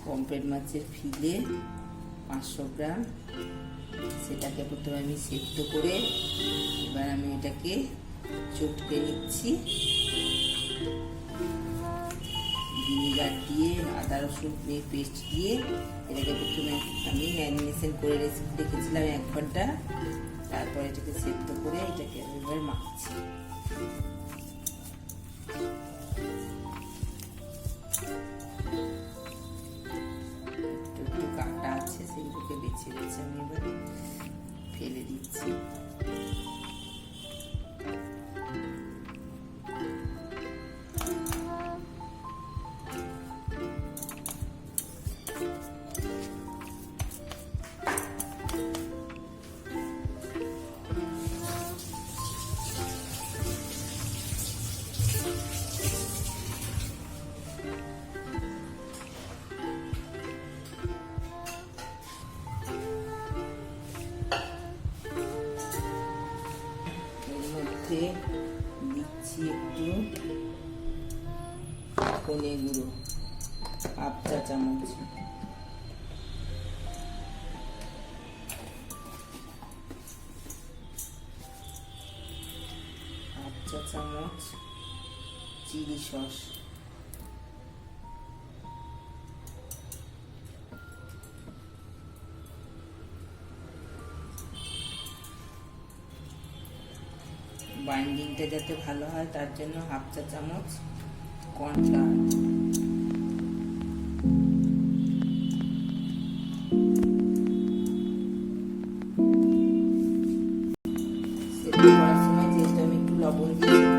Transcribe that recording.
Pomfret মাছের ফিলে 500 গ্রাম, সেটাকে প্রথমে আমি সেদ্ধ করে এবার আমি এটাকে চটকে নিচ্ছি। ভিনিগার দিয়ে, আদা রসুন পেস্ট দিয়ে এটাকে প্রথমে আমি ম্যারিনেশন করে রেখেছিলাম 1 ঘন্টা। তারপর এটাকে সেদ্ধ করে এটাকে এবার মাখছি। একটু কাটা আছে, সেগুলোকে বেছে বেছে আমি এবার ফেলে দিচ্ছি। দিচ্ছি একটু ধনে গুঁড়ো, 1/2 চা চামচ, চিলি সস, 1 বাইন্ডিংটা যাতে ভালো হয় তার জন্য 1/2 চা চামচ কর্নফ্লাওয়ার, সেদ্ধ করার সময় চেষ্টা আমি একটু লবণ দিয়েছি।